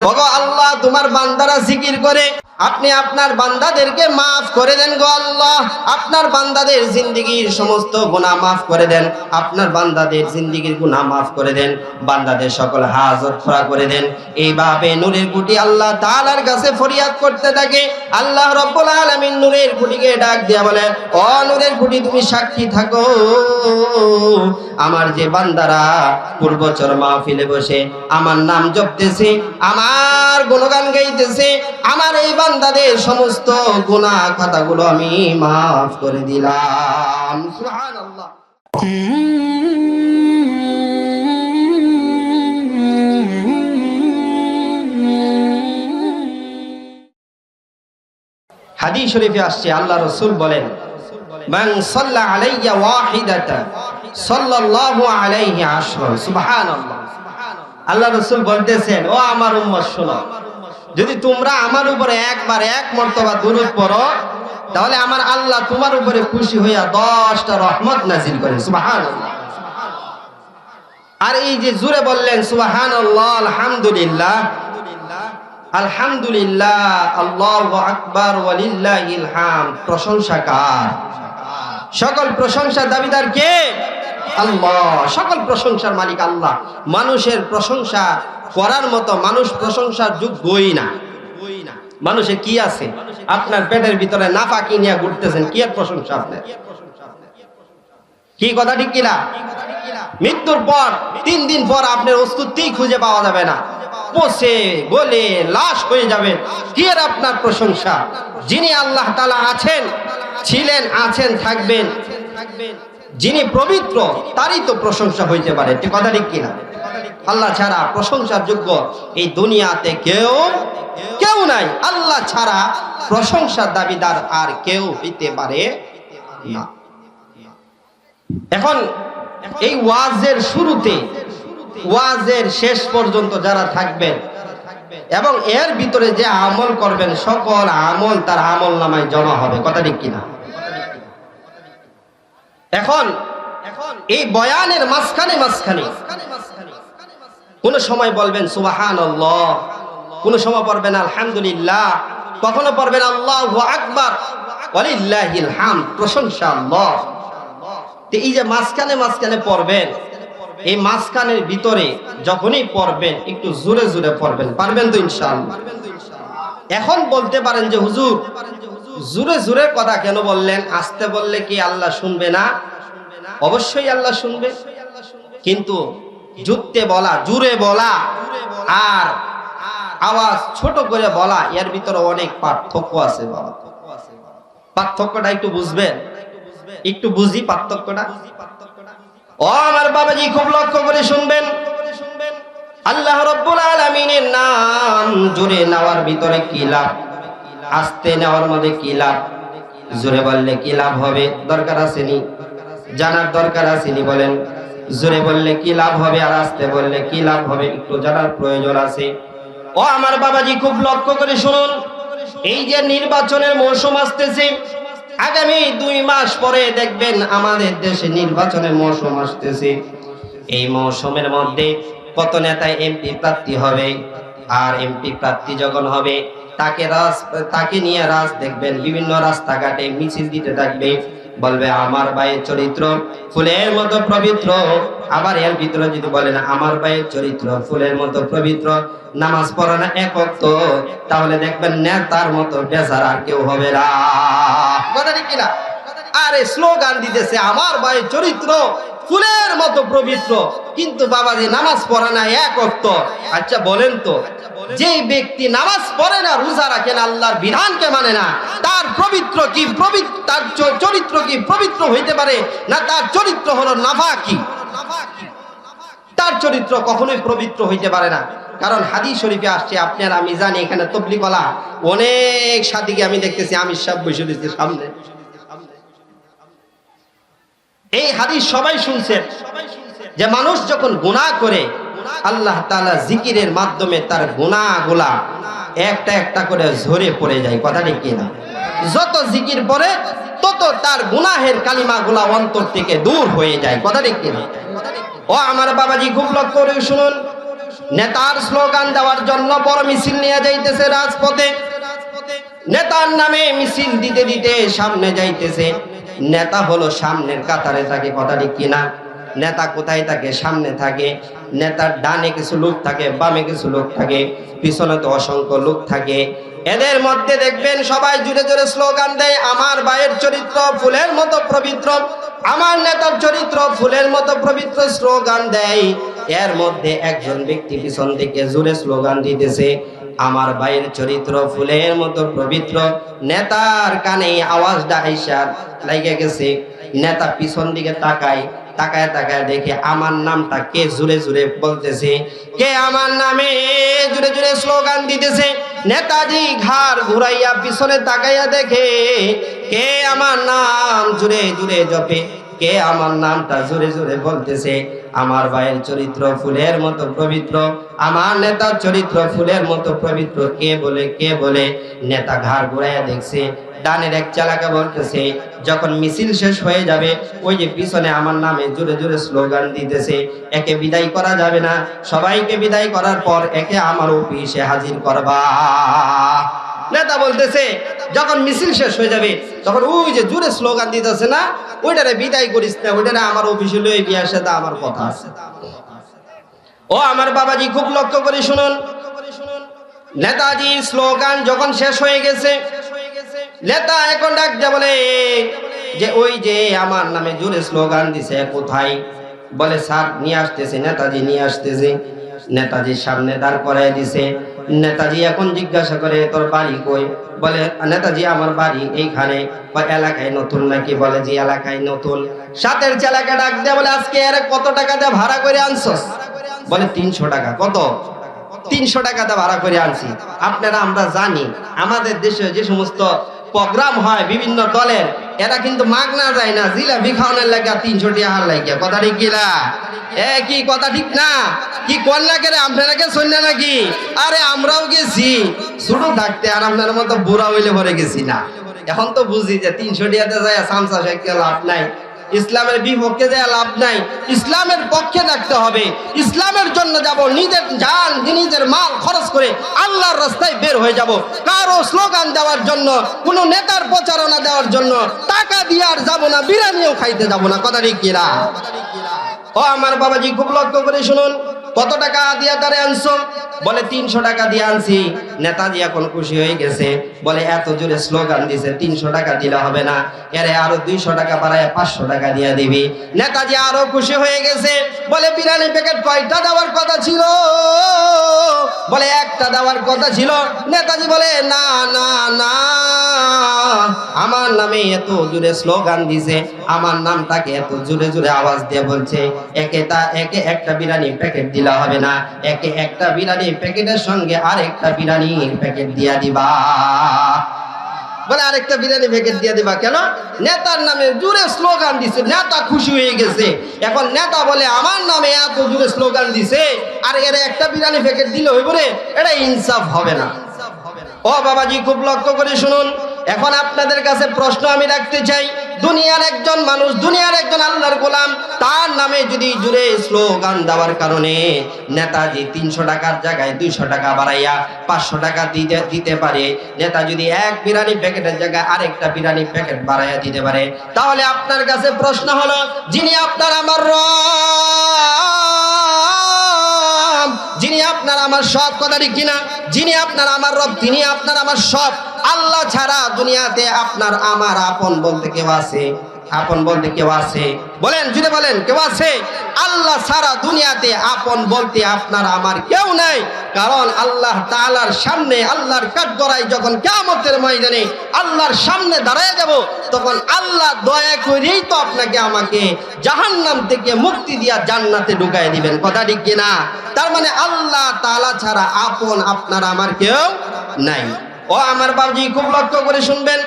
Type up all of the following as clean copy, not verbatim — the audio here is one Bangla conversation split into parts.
ওগো আল্লাহ, তোমার বান্দারা জিকির করে, আপনি আপনার বান্দাদেরকে মাফ করে দেন গো আল্লাহ। আপনার বান্দাদের জিন্দেগীর সমস্ত গুনাহ মাফ করে দেন, আপনার বান্দাদের জিন্দেগীর গুনাহ মাফ করে দেন, বান্দাদের সকল হাজত পুরা করে দেন। এইভাবে নূরের কুটি আল্লাহ তাআলার কাছে ফরিয়াদ করতে থাকে। আল্লাহ রাব্বুল আলামিন নূরের কুটিকে ডাক দিয়া বলে, ও নূরের কুটি, তুমি সাক্ষী থাকো, আমার যে বান্দারা পূর্বচর মাহফিলে বসে আমার নাম জপতেছে, আমার গুণগান গাইতেছে, আমার এই বান্দাদের সমস্ত গুনাহ খাতাগুলো আমি মাফ করে দিলাম। সুবহানাল্লাহ। হাদিস শরীফে আসছে, আল্লাহ রাসূল বলেন, মান সাল্লা আলাইয়া ওয়াহিদাতান সাল্লাল্লাহু আলাইহি আশরা। সুবহানাল্লাহ। আল্লাহ রাসূল বলতেছেন, ও আমার উম্মত শোনো, যদি তোমরা আমার উপরে একবার এক মর্তবা দুরূদ পড়ো, তাহলে আমার আল্লাহ তোমার উপরে খুশি হইয়া 10টা রহমত নাযিল করেন। সুবহানাল্লাহ। আর এই যে জোরে বললেন সুবহানাল্লাহ, আলহামদুলিল্লাহ, আলহামদুলিল্লাহ, আল্লাহু আকবার, ওয়ালিল্লাহিল হামদ, প্রশংসা কার? সকল প্রশংসা দাবিদার কে? আল্লাহ। সকল প্রশংসার মালিক আল্লাহ। মানুষের প্রশংসা করার মতো মানুষ প্রশংসার যোগ্যই না। মানুষের কি আছে? আপনার পেটের ভিতরে নাফাকি নিয়ে ঘুরতেছেন, কি আর প্রশংসা আপনার? কি কথা ঠিক কিনা? মৃত্যুর পর 3 দিন পর আপনার অস্তিত্বই খুঁজে পাওয়া যাবে না, পচে গলে লাশ হয়ে যাবে, কি আর আপনার প্রশংসা? যিনি আল্লাহ তাআলা আছেন, ছিলেন, আছেন, থাকবেন, যিনি পবিত্র, তারই তো প্রশংসা হইতে পারে। ঠিক কথা ঠিক কিনা? আল্লাহ ছাড়া প্রশংসার যোগ্য এই দুনিয়াতে কেউ নাই। আল্লাহ ছাড়া প্রশংসার দাবিদার আর কেউ হইতে পারে না। এখন এই ওয়াজের শুরুতে, ওয়াজের শেষ পর্যন্ত যারা থাকবেন এবং এর ভিতরে যে আমল করবেন, সকল আমল তার আমল নামায় জমা হবে। কথা ঠিক কিনা? এখন এই বয়ানের মাঝখানে কোন সময় বলবেন সুবহানাল্লাহ, কোন সময় পড়বেন আলহামদুলিল্লাহ, কখনো পড়বেন আল্লাহু আকবার, ওয়ালিল্লাহিল হামদ, প্রশংসা আল্লাহ। তো এই যে মাঝখানে পড়বেন, এই মাঝখানের ভিতরে যখনই পড়বেন একটু জোরে জোরে পড়বেন। পারবেন তো ইনশাআল্লাহ? এখন বলতে পারেন যে হুজুর, জোরে জোরে কথা কেন বললেন? আস্তে বললে কি আল্লাহ শুনবে না? অবশ্যই আল্লাহ শুনবে, কিন্তু জুড়তে বলা, জুড়ে বলা আর আওয়াজ ছোট করে বলা, এর ভিতরে অনেক পার্থক্য আছে বাবা। পার্থক্যটা একটু বুঝবেন, একটু বুঝি পার্থক্যটা। ও আমার বাবাজি, খুব লক্ষ্য করে শুনবেন। আল্লাহ রাব্বুল আলামিনের নাম জোরে নেওয়ার ভিতরে কি লাভ, আস্তে নেওয়ার মধ্যে কি লাভ? জোরে বললে কি লাভ হবে? দরকার আসেনি? জানার দরকার আসেনি? বলেন, জোরে বললে কি লাভ হবে আর আস্তে বললে কি লাভ হবে? একটু জানার প্রয়োজন আছে। ও আমার বাবাজি, খুব লক্ষ্য করে শুনুন। এই যে নির্বাচনের মৌসুম আসতেছে, আগামী 2 মাস পরে দেখবেন আমাদের দেশে নির্বাচনের মৌসুম আসতেছে। এই মৌসুমের মধ্যে কত নেতা এমপি প্রার্থী হবে, আর এমপি প্রার্থী যখন হবে তাকে নিয়ে দেখবেন বিভিন্ন রাস্তাঘাটে মিছিল দিতে থাকবে, বলবে আমার ভাইয়ের চরিত্র ফুলের মতো পবিত্র। আবার এর ভিতরে যদি বলেন আমার ভাইয়ের চরিত্র ফুলের মতো পবিত্র, নামাজ পড়ে না এক ওয়াক্ত, তাহলে দেখবেন নেতার মতো বেজার আর কেউ হবে না। কথা ঠিক কিনা? আরে স্লোগান দিতেছে আমার ভাইয়ের চরিত্র ফুলের মতো পবিত্র, কিন্তু বাবাজি নামাজ পড়ে না এক ওয়াক্ত। আচ্ছা বলেন তো, যে ব্যক্তি নামাজ পড়ে না, রোজা রাখে না, আল্লাহর বিধানকে মানে না, তার পবিত্র কি তার চরিত্র কি পবিত্র হইতে পারে না? তার চরিত্র হলো নাফাকি। তার চরিত্র কখনোই পবিত্র হইতে পারে না। কারণ হাদিস শরীফে আসছে, আপনার আমি জানি এখানে তবলিগওয়ালা অনেক সাথীকে আমি দেখতেছি, আমি সব বসে দিচ্ছি সামনে। এই হাদিস সবাই শুনছেন যে মানুষ যখন গুনাহ করে, আল্লাহ তাআলা জিকিরের মাধ্যমে তার গুনাহগুলা একটা একটা করে ঝরে পড়ে যায়। কথা ঠিক কিনা? যত জিকির পড়ে তত তার গুনাহের কালিমাগুলা অন্তর থেকে দূর হয়ে যায়। কথা ঠিক কিনা? ও আমার বাবাজি, খুব লক্ষ্য করে শুনুন। নেতার স্লোগান দেওয়ার জন্য বড় মিছিল নিয়ে যাইতেছে রাজপথে। নেতার নামে মিছিল দিতে দিতে সামনে যাইতেছে। নেতা হলো সামনের কাতারে থাকে, কথা ঠিক কিনা? নেতা কোথায় থাকে? সামনে থাকে। নেতার ডানে কিছু লোক থাকে, বামে কিছু লোক থাকে, পিছনে তো অসংখ্য লোক থাকে। এদের মধ্যে দেখবেন সবাই জুড়ে জুড়ে স্লোগান দেয়, আমার ভাইয়ের চরিত্র ফুলের মতো পবিত্র, আমার নেতার চরিত্র ফুলের মতো পবিত্র, স্লোগান দেয়। এর মধ্যে একজন ব্যক্তি পিছন থেকে জুড়ে স্লোগান দিতেছে, আমার ভাইয়ের চরিত্র ফুলের মতো পবিত্র। নেতার কানে আওয়াজটা আইসা লাগে গেছে। নেতা পিছন দিকে তাকায়, তাকায় তাকায় দেখে আমার নামটা কে জুড়ে জুড়ে বলতেছে, কে আমার নামে জুড়ে জুড়ে স্লোগান দিতেছে। নেতাজি ঘাড় ঘুরাইয়া পিছনে তাকাইয়া দেখে কে আমার নাম জুড়ে জুড়ে জপে, কে আমার নামটা জোরে জোরে বলতেছে। আমার ভাইয়ের চরিত্র ফুলের মতো পবিত্র, আমার নেতার চরিত্র ফুলের মতো পবিত্র। কে বলে? কে বলে? নেতা ঘাড় ঘুরাইয়া দেখছে, ডানের এক চালাকা বলতেছে, যখন মিছিল শেষ হয়ে যাবে ওই যে পিছনে আমার নামে জোরে জোরে স্লোগান দিতেছে, একে বিদায় করা যাবে না, সবাইকে বিদায় করার পর একে আমার অফিসে হাজির করবা। নেতা বলতেছে যখন মিছিল শেষ হয়ে যাবে তখন ওই যে জোরে স্লোগান দিতেছে না, ওইটারে বিদায় করিস না, ওইটারে আমার অফিসে লয়ে গিয়ে আসে, তা আমার কথা আছে। ও আমার বাবাজি, খুব লক্ষ্য করে শুনুন, নেতাজি স্লোগান যখন শেষ হয়ে গেছে, নেতা এখন ডাক দিয়ে বলে যে ওই যে আমার নামে জোরে স্লোগান দিছে কোথায়? বলে স্যার নিয়ে আসতেছে। নেতাজি নিয়ে আসতেছে। নেতাজির সামনে দাঁড় করাই দিছে। নেতাজি এখন জিজ্ঞাসা করে তোর বাড়ি কই? বলে নেতাজি আমার বাড়ি এইখানে। বা এলাকায় নতুন নাকি? বলে জি এলাকায় নতুন। সাথের এলাকা ডাক দিয়ে বলে আজকে এর কত টাকা দিয়ে ভাড়া করে আনছস? বলে 300 টাকা। কত? 300 টাকা দিয়ে ভাড়া করে আনছি। আপনারা আমরা জানি আমাদের দেশে যে সমস্ত প্রোগ্রাম হয় বিভিন্ন দলের, এরা কিন্তু মাগনা যায় না, জিলাপি খাওয়ানোর লাগা 300 টাকা লাগিয়া। কথা ঠিক কিনা? কি কথা ঠিক না? কি করলা কে? আপনারা কে শুনলে নাকি? আরে আমরাও গেছি ছোট থাকতে, আর আপনার মতো বুড়া হইলে ভরে গেছি না। এখন তো বুঝি যে 300 টাকাতে যায় সামসা শেখে লাভ নাই, ইসলামের বিপক্ষে যায় লাভ নাই, ইসলামের পক্ষে থাকতে হবে। ইসলামের জন্য যাব, নিজের জান নিজের মাল খরচ করে আল্লাহর রাস্তায় বের হয়ে যাব। কারো স্লোগান দেওয়ার জন্য, কোনো নেতার প্রচারণা দেওয়ার জন্য টাকা দিয়ে আর যাবো না, বিরিয়ানিও খাইতে যাব না। কথা ঠিক কিনা? ও আমার বাবাজি, খুব লক্ষ্য করে শুনুন, কত টাকা দিয়া তারে আনছো? বলে 300 টাকা দিয়ে আনছি। নেতাজি এখন খুশি হয়ে গেছে, বলে এত জোরে স্লোগান দিছে 300 টাকা দিলে হবে না, এরে আরো 200 টাকা বাড়ায় 500 টাকা দিয়ে দিবি। নেতাজি আরো খুশি হয়ে গেছে, বলে বিরিয়ানি প্যাকেট কয়টা দেওয়ার কথা ছিল? বলে একটা দেওয়ার কথা ছিল। নেতাজি বলে না না না, আমার নামে এত জোরে স্লোগান দিছে, আমার নামটাকে এত জোরে জোরে আওয়াজ দিয়ে বলছে, একে একটা বিরিয়ানি প্যাকেট দিলে হবে না, একে একটা বিরিয়ানি প্যাকেটের সঙ্গে আরেকটা বিরিয়ানির প্যাকেট দিয়া দিবা। বলে আরেকটা বিরিয়ানি প্যাকেট দিয়ে দিবা কেন? নেতার নামে জোরে স্লোগান দিছে, নেতা খুশি হয়ে গেছে। এখন নেতা বলে আমার নামে এত জোরে স্লোগান দিছে আর এর একটা বিরিয়ানি প্যাকেট দিলে হইব রে, এটা ইনসাফ হবে না। ও বাবাজি, খুব লক্ষ্য করে শুনুন, এখন আপনাদের কাছে প্রশ্ন আমি রাখতে চাই, দুনিয়ার একজন মানুষ, দুনিয়ার একজন আল্লাহর গোলাম, তার নামে যদি জুড়ে স্লোগান দেওয়ার কারণে নেতাজি 300 টাকার জায়গায় 200 টাকা বাড়াইয়া 500 টাকা দিতে পারে, নেতা যদি এক বিরিয়ানি প্যাকেটের জায়গায় আরেকটা বিরিয়ানি প্যাকেট বাড়াইয়া দিতে পারে, তাহলে আপনার কাছে প্রশ্ন হলো, যিনি আপনার আমার রব, যিনি আপনার আমার সব, কথা ঠিক কিনা? যিনি আপনার আমার রব, তিনি আপনার আমার সব। আল্লাহ ছাড়া দুনিয়াতে আপনার আমার আপন বলতে কেউ আছে? আপন বলতে কেউ আছে? বলেন, যদি বলেন কেউ আছে? আল্লাহ ছাড়া দুনিয়াতে আপন বলতে আপনার আমার কেউ নাই। কারণ আল্লাহ তাআলার সামনে, আল্লাহর কাঠগড়ায় যখন কিয়ামতের ময়দানে আল্লাহর সামনে দাঁড়ায় যাব, তখন আল্লাহ দয়া করেই তো আপনাকে আমাকে জাহান্নাম থেকে মুক্তি দিয়া জান্নাতে ঢুকাই দিবেন। কথা ঠিক কিনা? তার মানে আল্লাহ তাআলা ছাড়া আপন আপনার আমার কেউ নাই। ও আমার বাবজি, খুব লক্ষ্য করে শুনবেন,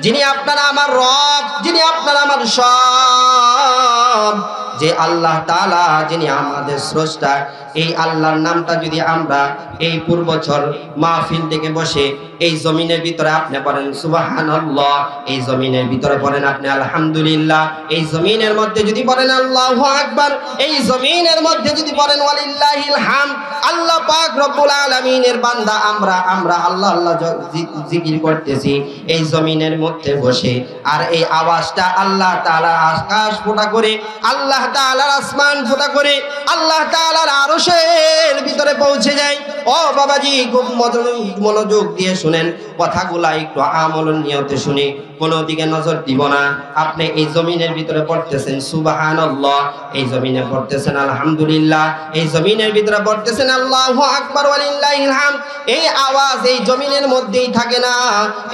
যিনি আপনার আমার রব, যিনি আপনার আমার সব, যে আল্লাহ তাআলা যিনি আমাদের স্রষ্টা, এই আল্লাহর নামটা যদি আমরা এই পূর্ববছর মাহফিল থেকে বসে এই জমিনের ভিতরে আপনি পড়েন সুবহানাল্লাহ, এই জমিনের ভিতরে পড়েন আপনি আলহামদুলিল্লাহ, এই জমিনের মধ্যে যদি পড়েন আল্লাহু আকবার, এই জমিনের মধ্যে যদি পড়েন ওয়ালিল্লাহিল হামদ, আল্লাহ পাক রব্বুল আলামিনের বান্দা আমরা আল্লাহ আল্লাহ জিকির করতেছি এই জমিনের মধ্যে বসে, আর এই আওয়াজটা আল্লাহ তাআলা আকাশ ফোঁটা করে, আল্লাহ তাআলার আসমান ফোঁটা করে, আল্লাহ তাআলার আরশের ভিতরে পৌঁছে যায়। ও বাবাজি, খুব মনোযোগ দিয়ে শুনেন কথাগুলা, একটু আমল নিয়তে শুনে কোনো দিকে নজর দিব না। আপনি এই জমিনের ভিতরে পড়তেছেন সুবহানাল্লাহ, এই জমিনে পড়তেছেন আলহামদুলিল্লাহ, এই জমিনের ভিতরে পড়তেছেন আল্লাহু আকবার ওয়ালিল্লাহিল হামদ। এই আওয়াজ এই জমিনের মধ্যেই থাকে না,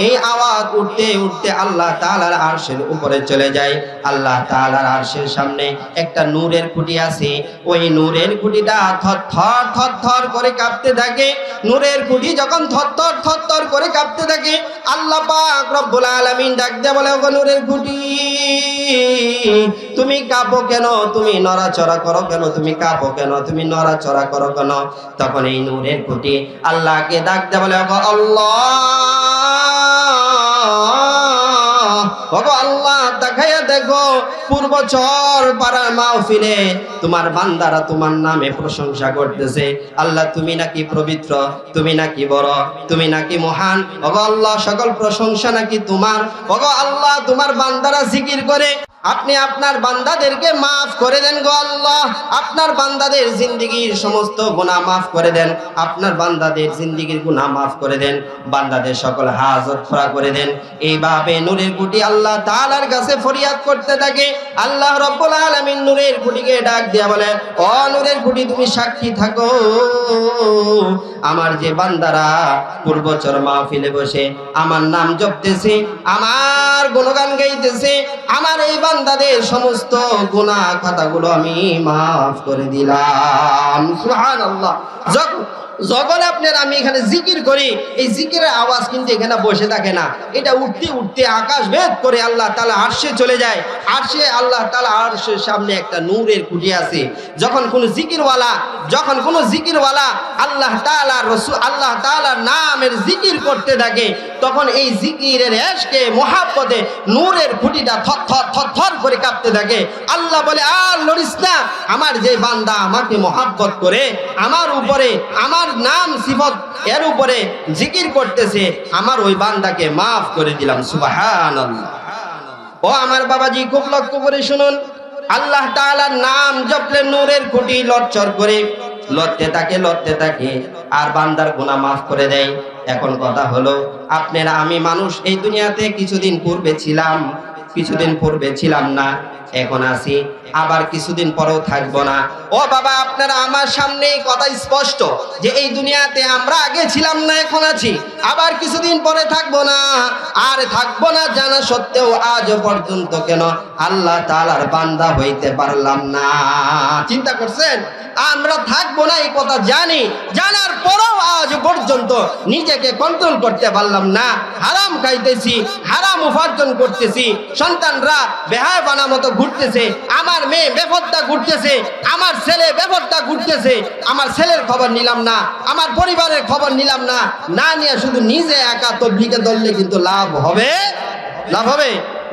এই আওয়াজ উঠতে উঠতে আল্লাহ তাআলার আরশের উপরে চলে যায়। আল্লাহ তাআলার আরশের সামনে একটা নূরের খুঁটি আছে, ওই নূরের খুঁটিটা থরথর থরথর করে কাঁপতে থাকে। নূরের খুঁটি যখন থরথর থরথর করে কাঁপতে থাকে, আল্লাহ পাক রব্বুল আলামিন ডাক দিয়ে বলে, ওগো নূরের খুঁটি, তুমি কাঁপো কেন? তুমি নড়াচড়া করো কেন? তুমি কাঁপো কেন? তুমি নড়াচড়া করো কেন? তখন এই নূরের খুঁটি আল্লাহকে ডাক দিয়ে বলে, ওগো আল্লাহ, ওগো আল্লাহ, তাকায়া দেখো পূর্বচর পাড়ার মাহফিলে তোমার বান্দারা তোমার নামে প্রশংসা করতেছে। আল্লাহ, তুমি নাকি পবিত্র, তুমি নাকি বড়, তুমি নাকি মহান। ওগো আল্লাহ, সকল প্রশংসা নাকি তোমার। ওগো আল্লাহ, তোমার বান্দারা জিকির করে, আপনি আপনার বান্দাদেরকে মাফ করে দেন গো আল্লাহ, আপনার বান্দাদের জিন্দেগীর সমস্ত গুনাহ মাফ করে দেন, আপনার বান্দাদের জিন্দেগীর গুনাহ মাফ করে দেন, বান্দাদের সকল হাজত পুরা করে দেন। এইভাবে নূরের খুঁটি আল্লাহ তাআলার কাছে ফরিয়াদ করতে থাকে। আল্লাহ রাব্বুল আলামিন নূরের খুঁটিকে ডাক দিয়া বলে, ও নূরের খুঁটি, তুমি সাক্ষী থাকো, আমার যে বান্দারা পূর্বচর মাহফিলে বসে আমার নাম জপতেছে, আমার গুণগান গাইতেছে, আমার এই বান্দাদের সমস্ত গুনাহ খাতাগুলো আমি মাফ করে দিলাম। সুবহানাল্লাহ। যখন আপনার আমি এখানে জিকির করি, এই জিকিরের আওয়াজ কিন্তু এখানে বসে থাকে না, এটা উঠতে উঠতে আকাশ ভেদ করে আল্লাহ তাআলা আরশে চলে যায়। আরশে আল্লাহ তাআলা আরশের সামনে একটা নূরের খুঁটি আছে। যখন কোনো জিকিরওয়ালা আল্লাহ তাআলার রাসূল আল্লাহ তাআলার নামের জিকির করতে থাকে, তখন এই জিকিরের এশকে মোহাব্বতে নূরের খুঁটিটা থরথর থরথর করে কাঁপতে থাকে। আল্লাহ বলে, আর লড়িস না, আমার যে বান্দা আমাকে মোহাব্বত করে, আমার উপরে আমার নাম সিফত এর উপরে জিকির করতেছে, আমার ওই বান্দাকে মাফ করে দিলাম। সুবহানাল্লাহ। ও আমার বাবাজি, খুব লক্ষ্য করে শুনুন, আল্লাহ তাআলার নাম জপলে নূরের খুঁটি লড়চড় করে লড়তে থাকে আর বান্দার গুনাহ মাফ করে দেয়। এখন কথা হলো, আপনারা আমি মানুষ এই দুনিয়াতে কিছুদিন পূর্বে ছিলাম না, এখন আছি, আবার কিছুদিন পরেও থাকবো না। ও বাবা, আপনারা আমার সামনে কথা স্পষ্ট যে এই দুনিয়াতে আমরা আগে ছিলাম না, এখন আছি, আবার কিছুদিন পরে থাকবো না। আর থাকবো না জানা সত্ত্বেও আজ পর্যন্ত কেন আল্লাহ তাআলার বান্দা হইতে পারলাম না? চিন্তা করছেন? আমরা থাকবো না এই কথা জানি, জানার পরেও আজ পর্যন্ত নিজেকে কন্ট্রোল করতে পারলাম না। হারাম খাইতেছি, হারাম উপার্জন করতেছি, সন্তানরা বেহায়াপনা মতো ঘুরতেছে, আমার মেয়ে বেপরদা ঘুরতেছে, আমার ছেলে বেপরদা ঘুরতেছে, আমার ছেলের খবর নিলাম না, আমার পরিবারের খবর নিলাম না, না নিয়ে শুধু নিজে একা তবলিগে ধরলে কিন্তু লাভ হবে?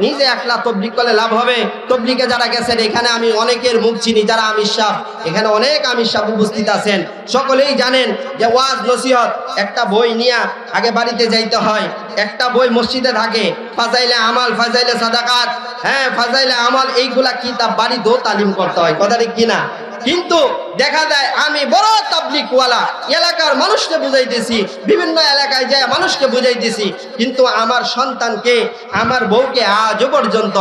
নিজে একলা তবলিগ করলে লাভ হবে? তবলিগে যারা গেছেন, এখানে আমি অনেকের মুখ চিনি, যারা আমির সাহেব, এখানে অনেক আমির সাহেব উপস্থিত আছেন, সকলেই জানেন যে ওয়াজ নসিহত একটা বই নিয়ে আগে বাড়িতে যাইতে হয়, একটা বই মসজিদে থাকে, ফাজাইলে আমাল, ফাজাইলে সাদাকাত, ফাজাইলে আমাল, এইগুলা কিতাব বাড়িতেও তালিম করতে হয়, কথা ঠিক কিনা? কিন্তু দেখা যায় আমি বড় তাবলিগওয়ালা, এলাকার মানুষকে বুঝাইতেছি, বিভিন্ন এলাকায় যায় মানুষকে বুঝাইতেছি, কিন্তু আমার সন্তানকে, আমার বউকে আজও পর্যন্ত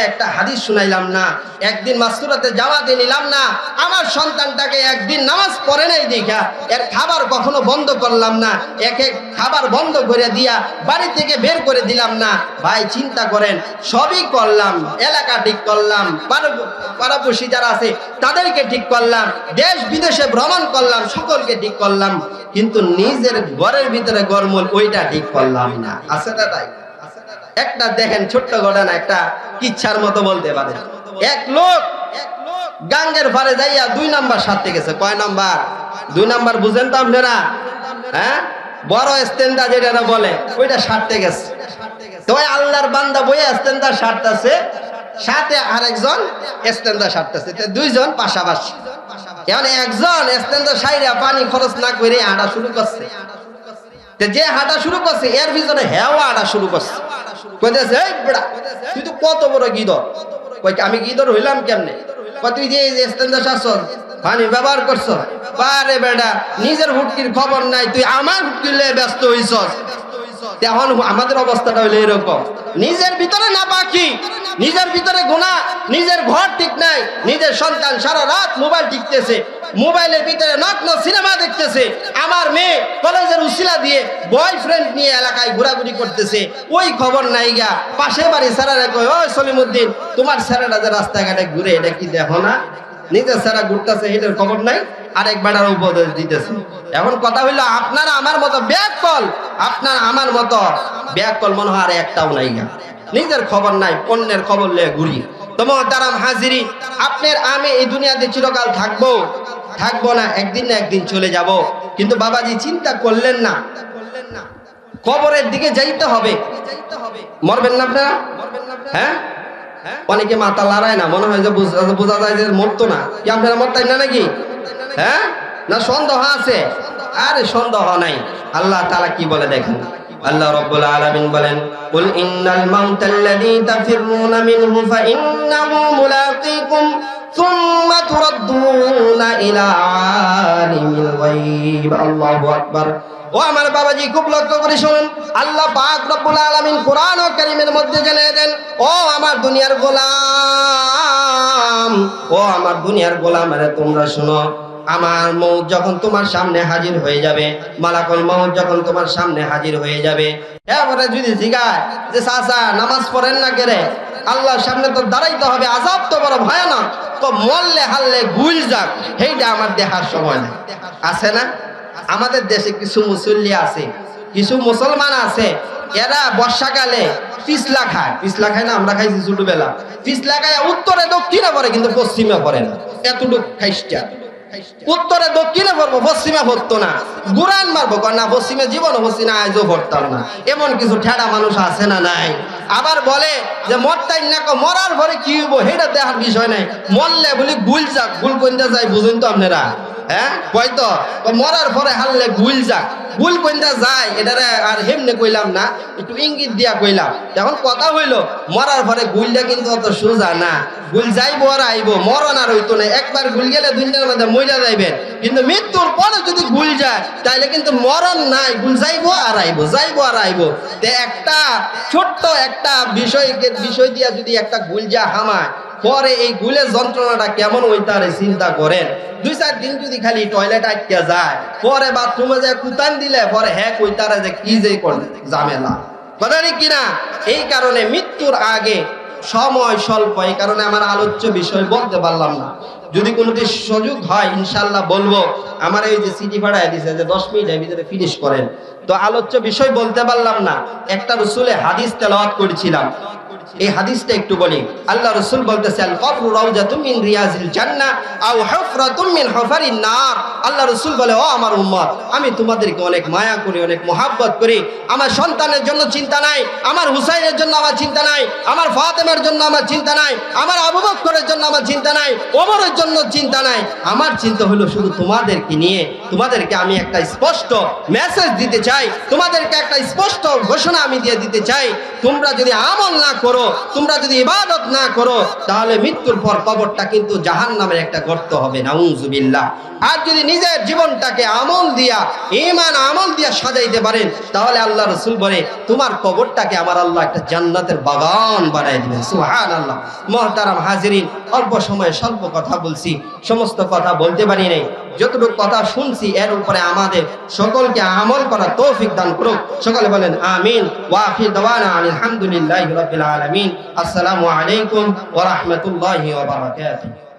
একটা হাদিস শুনাইলাম না, একদিন মাসুরাতে জামাতে নিলাম না, আমার সন্তানটাকে একদিন নামাজ পড়ে নাই দেখা এর খাবার কখনো বন্ধ করলাম না, একে খাবার বন্ধ করে দিয়া বাড়ি থেকে বের করে দিলাম না। ভাই চিন্তা করেন, সবই করলাম, এলাকা ঠিক করলাম, পাড়াপড়শি যারা আছে তাদেরকে ঠিক করলাম, দেশ বিদেশে ভ্রমণ করলাম, সকলকে ঠিক করলাম, কিন্তু নিজের ঘরের ভিতরে গরমল ওইটা ঠিক করলাম না। আছে না তাই? একটা দেখেন ছোট্ট ঘটনা, একটা কিচ্ছার মতো বলতে পারে। এক লোক গাঙ্গের পারে যাইয়া 2 নাম্বার সারতে গেছে। কয় নাম্বার? 2 নাম্বার বুঝেন তো আপনারা? হ্যাঁ, বড় স্ট্যান্ডার যেটা বলে ওইটা সারতে গেছে। তো ওই আল্লাহর বান্দা বইয়া স্ট্যান্ডার সারতেছে, সাথে আরেকজন স্ট্যান্ডার সারতেছে, দুইজন পাশাপাশি। এখন একজন স্ট্যান্ডার সাইরা পানি খরচ না করে হাঁটা শুরু করছে। যে হাঁটা শুরু করছে এর ভিতরে হেও হাঁটা শুরু করছে। কইতেছে, এই বেড়া তুই তো কত বড় গিদর। কই আমি গিদর হইলাম কেমনে? তুই যে স্ট্যান্ডার সারছ, পানি ব্যবহার করছ, পারে বেড়া নিজের হুটকির খবর নাই, তুই আমার হুটকির লয়ে ব্যস্ত হইছস। এখন আমাদের অবস্থাটা হইলো এরকম, নিজের ভিতরে না বাকি, নিজের ভিতরে গুনাহ, নিজের ঘর ঠিক নাই, নিজের সন্তান সারা রাত মোবাইল টিপতেছে, মোবাইলের ভিতরে নগ্ন সিনেমা দেখতেছে, আমার মেয়ে কলেজের উসিলা দিয়ে বয়ফ্রেন্ড নিয়ে এলাকায় ঘোরাঘুরি করতেছে, ওই খবর নাই গা। পাশের বাড়ি স্যারেরা কয়, ওই সলিমুদ্দিন তোমার স্যারেরা যে রাস্তাঘাটে ঘুরে এটা কি দেখো না? নিজের স্যারা ঘুরতেছে এটার খবর নাই, আরেক বেটার উপদেশ দিতেছে। এখন কথা হইলো আপনারা আমার মতো ব্যাককল, আপনারা আমার মতো ব্যাককল মনে হয় আর একটাও নাই গা। নিজের খবর নাই, অন্যের খবর নিয়ে ঘুরি। তো মুহতারাম হাজিরি, আপনার আমি এই দুনিয়াতে চিরকাল থাকবো না, একদিন না একদিন চলে যাব। কিন্তু বাবাজি চিন্তা করলেন না, কবরের দিকে যাইতে হবে। মরবেন না আপনারা? হ্যাঁ, অনেকে মাথা লড়ায় না, মনে হয় যে বোঝা যায় যে মরতো না। কি আপনারা মরতেন না নাকি? হ্যাঁ, না সন্দেহ আছে? আরে সন্দেহ নাই। আল্লাহ তাআলা কি বলে দেখেন, আল্লাহ রাব্বুল আলামিন বলেন, কুল ইন্নাল মাউতাল্লাযী তাফিরুনা মিনহু ফাইন্নাহু মুলাকীকুম সুম্মা তুরাদ্দুনা ইলা আলিমিল গায়ব। আল্লাহু আকবার। ও আমার বাবাজি, খুব লক্ষ্য করে শুনুন, আল্লাহ পাক রব্বুল আলামিন কোরআন ও কারীমের মধ্যে জানিয়ে দেন, ও আমার দুনিয়ার গোলাম, ও আমার দুনিয়ার গোলাম, আরে তোমরা শুনো, আমার মউত যখন তোমার সামনে হাজির হয়ে যাবে, মালাকুল মউত যখন তোমার সামনে হাজির হয়ে যাবে, এবারে যদি জিগায় যে চাচা নামাজ পড়েন না কেরে, আল্লাহর সামনে তো দাঁড়াইতে হবে, আযাব তো বড় ভয়ানক, তো মরলে হারলে গুল যাক, সেইটা আমার দেখার সময় নাই। আছে না? আমাদের দেশে কিছু মুসল্লি আছে, কিছু মুসলমান আছে, এরা বর্ষাকালে পিছলা খায়। পিছলা খায় না? আমরা খাইছি ছোটবেলা। পিছলা খায় উত্তরে দক্ষিণে পড়ে, কিন্তু পশ্চিমে পড়ে না। এতটুক খাইস্টা, উত্তরে দক্ষিণে পড়বো, পশ্চিমে পড়তো না। গুরান মারবো না, পশ্চিমে জীবন পশ্চিমে আজও পড়তাম না। এমন কিছু ঠেড়া মানুষ আছে না নাই? আবার বলে যে মরতাই না, মরার পরে কি হইব সেটা দেখার বিষয় নাই, মরলে বলি গুল যাক। গুল কোনটা যায় বুঝুন তো আপনারা? হ্যাঁ, কয়তো মরার পরে হারলে গুল যাক, গুল কোনটা যায় এটারে আর হেমনে কইলাম না, একটু ইঙ্গিত দিয়া কইলাম। এখন কথা হইলো, মরার পরে গুলটা কিন্তু অত সোজা না, গুল যাইবো আর আইবো, মরণ আর হইতো না। একবার গুল গেলে দুনিয়ার মধ্যে মইরা যাইবেন, কিন্তু মৃত্যুর পরে যদি গুল যায় তাইলে কিন্তু মরণ নাই, গুল যাইবো আর আইবো, যাইবো আর আইবো। তে একটা ছোট্ট একটা বিষয় দিয়া যদি একটা গুল যা হামায়, পরে এই গুলের যন্ত্রণাটা কেমন হইতারে চিন্তা করেন। 2-4 দিন যদি খালি টয়লেট আটকে যায়, পরে বাথরুমে যায় কুতান দিলে পরে হ্যাঁ কইতারে যে কি যে ঝামেলা, কথা কিনা? এই কারণে মৃত্যুর আগে সময় স্বল্প, এই কারণে আমার আলোচ্য বিষয় বলতে পারলাম না। যদি কোনোদিন সুযোগ হয় ইনশাল্লাহ বলবো। আমার এই যে সিটি পাঠায় দিছে যে 10 মিনিটের ভিতরে ফিনিশ করেন, তো আলোচ্য বিষয় বলতে পারলাম না। একটা রাসূলের হাদিস তেলাওয়াত করেছিলাম, এই হাদিসটা একটু বলি। আল্লাহ রাসূল বলতেছে, আল কবরু রাউজাতুম মিন রিয়াজিল জান্নাহ আও হুফরাতুম মিন হুফারিন নার। আল্লাহ রাসূল বলে, ও আমার উম্মত, আমি তোমাদেরকে অনেক মায়া করি, অনেক মহব্বত করি। আমার সন্তানের জন্য চিন্তা নাই, আমার হুসাইনের জন্য আমার চিন্তা নাই, আমার ফাতেমার জন্য আমার চিন্তা নাই, আমার আবু বকরের জন্য আমার চিন্তা নাই, ওমরের জন্য চিন্তা নাই। আমার চিন্তা হলো শুধু তোমাদেরকে নিয়ে। তোমাদেরকে আমি একটা স্পষ্ট মেসেজ দিতে চাই, তোমাদেরকে একটা স্পষ্ট ঘোষণা আমি দিয়ে দিতে চাই। তোমরা যদি আমল না করো, তোমরা যদি ইবাদত না করো, তাহলে মৃত্যুর পর কবরটা কিন্তু জাহান্নামের একটা গর্ত হবে, নাউযুবিল্লাহ। আর যদি নিজের জীবনটাকে আমল দিয়া, ঈমান আমল দিয়া সাজাইতে পারেন, তাহলে আল্লাহ রাসূল বলে তোমার কবরটাকে আমার আল্লাহ একটা জান্নাতের বাগান বানায় দিবেন। সুবহানাল্লাহ। মুহতারাম হাজিরিন, অল্প সময়ে স্বল্প কথা বলছি, সমস্ত কথা বলতে পারি নাই। যতটুকু কথা শুনছি এর উপরে আমাদের সকলকে আমল করার তৌফিক দান করুক। সকলে বলেন আমিন। ওয়া আখির দাওয়ানা আলহামদুলিল্লাহি রাব্বিল আলামিন। আসসালামু আলাইকুম ওয়া রাহমাতুল্লাহি ওয়া বারাকাতুহু।